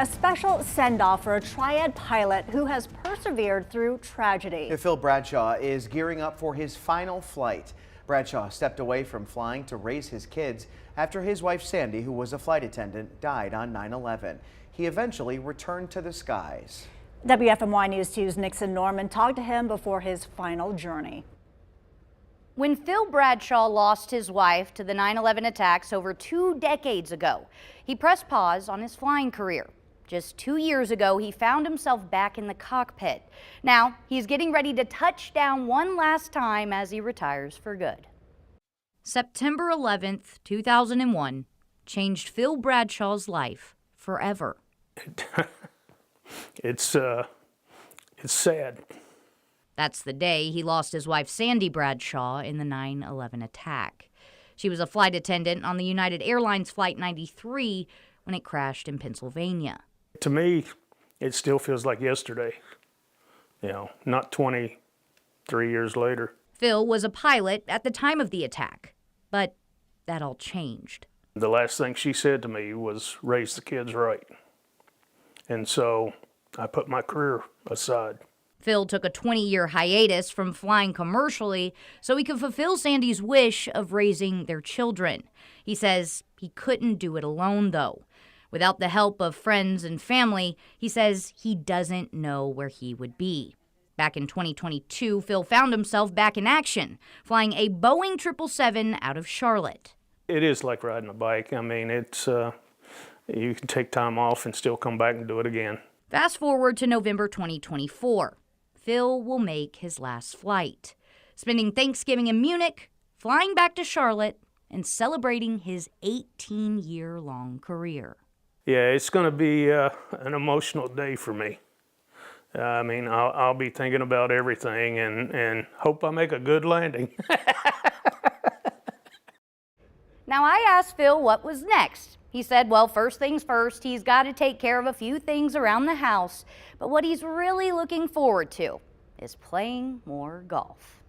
A special send-off for a triad pilot who has persevered through tragedy. Phil Bradshaw is gearing up for his final flight. Bradshaw stepped away from flying to raise his kids after his wife Sandy, who was a flight attendant, died on 9/11. He eventually returned to the skies. WFMY News 2's Nixon Norman talked to him before his final journey. When Phil Bradshaw lost his wife to the 9/11 attacks over 2 decades ago, he pressed pause on his flying career. Just 2 years ago, he found himself back in the cockpit. Now, he's getting ready to touch down one last time as he retires for good. September 11th, 2001, changed Phil Bradshaw's life forever. It's sad. That's the day he lost his wife Sandy Bradshaw in the 9/11 attack. She was a flight attendant on the United Airlines Flight 93 when it crashed in Pennsylvania. To me, it still feels like yesterday, not 23 years later. Phil was a pilot at the time of the attack, but that all changed. The last thing she said to me was, raise the kids right. And so I put my career aside. Phil took a 20-year hiatus from flying commercially so he could fulfill Sandy's wish of raising their children. He says he couldn't do it alone, though. Without the help of friends and family, he says he doesn't know where he would be. Back in 2022, Phil found himself back in action, flying a Boeing 777 out of Charlotte. It is like riding a bike. I mean, it's you can take time off and still come back and do it again. Fast forward to November 2024. Phil will make his last flight, spending Thanksgiving in Munich, flying back to Charlotte, and celebrating his 18-year-long career. Yeah, it's going to be an emotional day for me. I mean, I'll be thinking about everything and hope I make a good landing. Now, I asked Phil what was next. He said, well, first things first, he's got to take care of a few things around the house. But what he's really looking forward to is playing more golf.